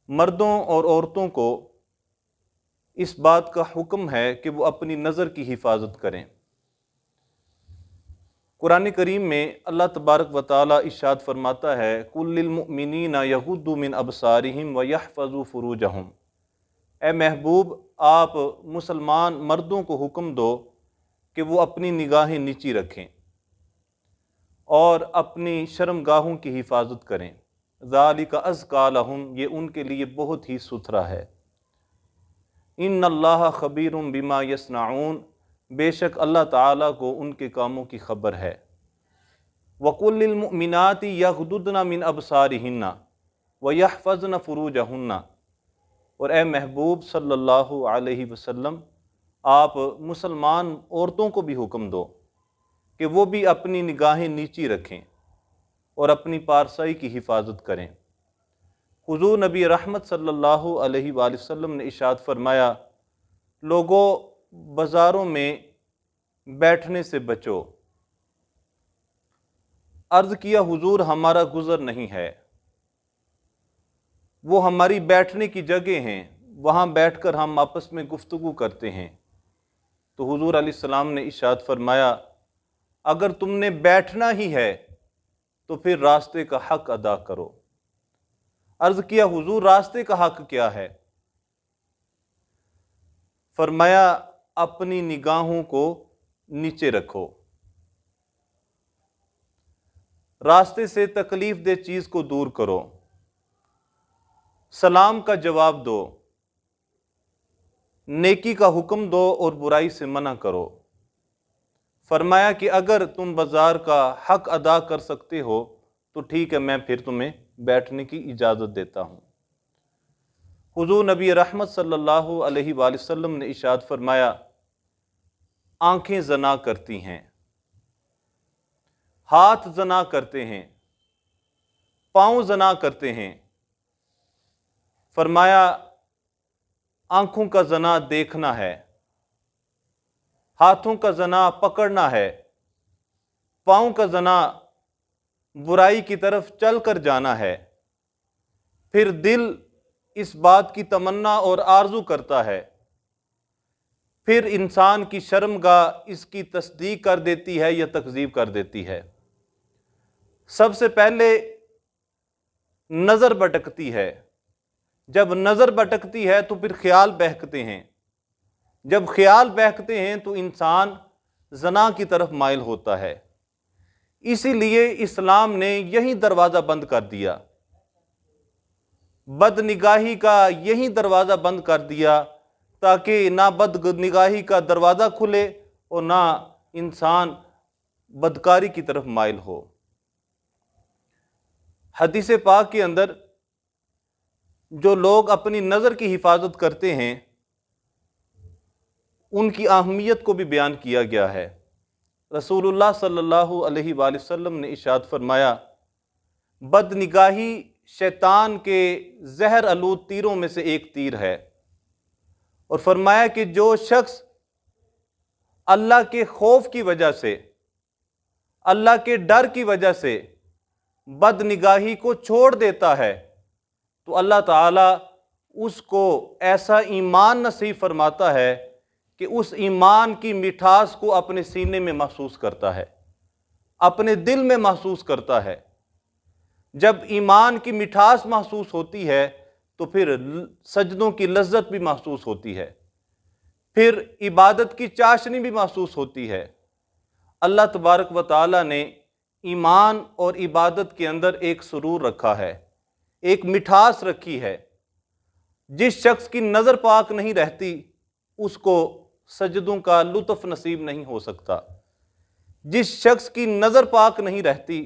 مردوں اور عورتوں کو اس بات کا حکم ہے کہ وہ اپنی نظر کی حفاظت کریں۔ قرآن کریم میں اللہ تبارک و تعالیٰ ارشاد فرماتا ہے قُل لِّلْمُؤْمِنِينَ يَغُضُّوا مِنْ أَبْصَارِهِمْ وَيَحْفَظُوا فُرُوجَهُمْ، اے محبوب آپ مسلمان مردوں کو حکم دو کہ وہ اپنی نگاہیں نیچی رکھیں اور اپنی شرمگاہوں کی حفاظت کریں۔ ذَلِكَ أَزْكَىٰ لَهُمْ، یہ ان کے لیے بہت ہی ستھرا ہے۔ إِنَّ اللَّهَ خَبِيرٌ بِمَا يَصْنَعُونَ، بے شک اللہ تعالیٰ کو ان کے کاموں کی خبر ہے۔ وَقُل لِّلْمُؤْمِنَاتِ يَغْضُضْنَ مِنْ أَبْصَارِهِنَّ وَيَحْفَظْنَ فُرُوجَهُنَّ، اور اے محبوب صلی اللہ علیہ وسلم آپ مسلمان عورتوں کو بھی حکم دو کہ وہ بھی اپنی نگاہیں نیچی رکھیں اور اپنی پارسائی کی حفاظت کریں۔ حضور نبی رحمت صلی اللہ علیہ وآلہ وسلم نے ارشاد فرمایا لوگوں بازاروں میں بیٹھنے سے بچو۔ عرض کیا حضور ہمارا گزر نہیں ہے، وہ ہماری بیٹھنے کی جگہ ہیں، وہاں بیٹھ کر ہم آپس میں گفتگو کرتے ہیں۔ تو حضور علیہ السلام نے ارشاد فرمایا اگر تم نے بیٹھنا ہی ہے تو پھر راستے کا حق ادا کرو۔ عرض کیا حضور راستے کا حق کیا ہے؟ فرمایا اپنی نگاہوں کو نیچے رکھو، راستے سے تکلیف دہ چیز کو دور کرو، سلام کا جواب دو، نیکی کا حکم دو اور برائی سے منع کرو۔ فرمایا کہ اگر تم بازار کا حق ادا کر سکتے ہو تو ٹھیک ہے، میں پھر تمہیں بیٹھنے کی اجازت دیتا ہوں۔ حضور نبی رحمت صلی اللہ علیہ وآلہ وسلم نے ارشاد فرمایا آنکھیں زنا کرتی ہیں، ہاتھ زنا کرتے ہیں، پاؤں زنا کرتے ہیں۔ فرمایا آنکھوں کا زنا دیکھنا ہے، ہاتھوں کا زنا پکڑنا ہے، پاؤں کا زنا برائی کی طرف چل کر جانا ہے، پھر دل اس بات کی تمنا اور آرزو کرتا ہے، پھر انسان کی شرمگاہ اس کی تصدیق کر دیتی ہے یا تکذیب کر دیتی ہے۔ سب سے پہلے نظر بھٹکتی ہے، جب نظر بھٹکتی ہے تو پھر خیال بہکتے ہیں، جب خیال بہکتے ہیں تو انسان زنا کی طرف مائل ہوتا ہے۔ اسی لیے اسلام نے یہی دروازہ بند کر دیا، بد نگاہی کا یہی دروازہ بند کر دیا تاکہ نہ بد نگاہی کا دروازہ کھلے اور نہ انسان بدکاری کی طرف مائل ہو۔ حدیث پاک کے اندر جو لوگ اپنی نظر کی حفاظت کرتے ہیں ان کی اہمیت کو بھی بیان کیا گیا ہے۔ رسول اللہ صلی اللہ علیہ وآلہ وسلم نے ارشاد فرمایا بد نگاہی شیطان کے زہر آلود تیروں میں سے ایک تیر ہے، اور فرمایا کہ جو شخص اللہ کے خوف کی وجہ سے، اللہ کے ڈر کی وجہ سے بد نگاہی کو چھوڑ دیتا ہے تو اللہ تعالیٰ اس کو ایسا ایمان نصیب فرماتا ہے کہ اس ایمان کی مٹھاس کو اپنے سینے میں محسوس کرتا ہے، اپنے دل میں محسوس کرتا ہے۔ جب ایمان کی مٹھاس محسوس ہوتی ہے تو پھر سجدوں کی لذت بھی محسوس ہوتی ہے، پھر عبادت کی چاشنی بھی محسوس ہوتی ہے۔ اللہ تبارک و تعالیٰ نے ایمان اور عبادت کے اندر ایک سرور رکھا ہے، ایک مٹھاس رکھی ہے۔ جس شخص کی نظر پاک نہیں رہتی اس کو سجدوں کا لطف نصیب نہیں ہو سکتا، جس شخص کی نظر پاک نہیں رہتی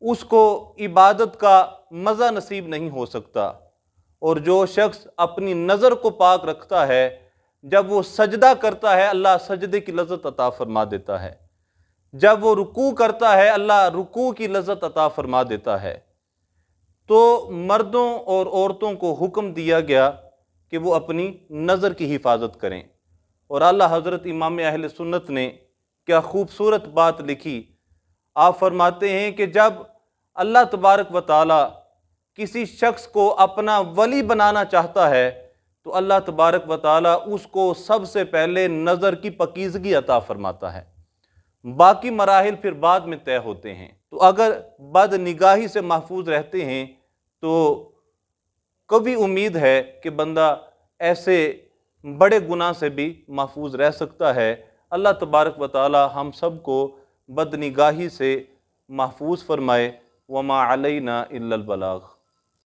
اس کو عبادت کا مزہ نصیب نہیں ہو سکتا، اور جو شخص اپنی نظر کو پاک رکھتا ہے جب وہ سجدہ کرتا ہے اللہ سجدے کی لذت عطا فرما دیتا ہے، جب وہ رکوع کرتا ہے اللہ رکوع کی لذت عطا فرما دیتا ہے۔ تو مردوں اور عورتوں کو حکم دیا گیا کہ وہ اپنی نظر کی حفاظت کریں، اور اعلیٰ حضرت امام اہل سنت نے کیا خوبصورت بات لکھی۔ آپ فرماتے ہیں کہ جب اللہ تبارک و تعالی کسی شخص کو اپنا ولی بنانا چاہتا ہے تو اللہ تبارک و تعالیٰ اس کو سب سے پہلے نظر کی پاکیزگی عطا فرماتا ہے، باقی مراحل پھر بعد میں طے ہوتے ہیں۔ تو اگر بد نگاہی سے محفوظ رہتے ہیں تو کبھی امید ہے کہ بندہ ایسے بڑے گناہ سے بھی محفوظ رہ سکتا ہے۔ اللہ تبارک و تعالی ہم سب کو بد نگاہی سے محفوظ فرمائے۔ وما علینا الا البلاغ۔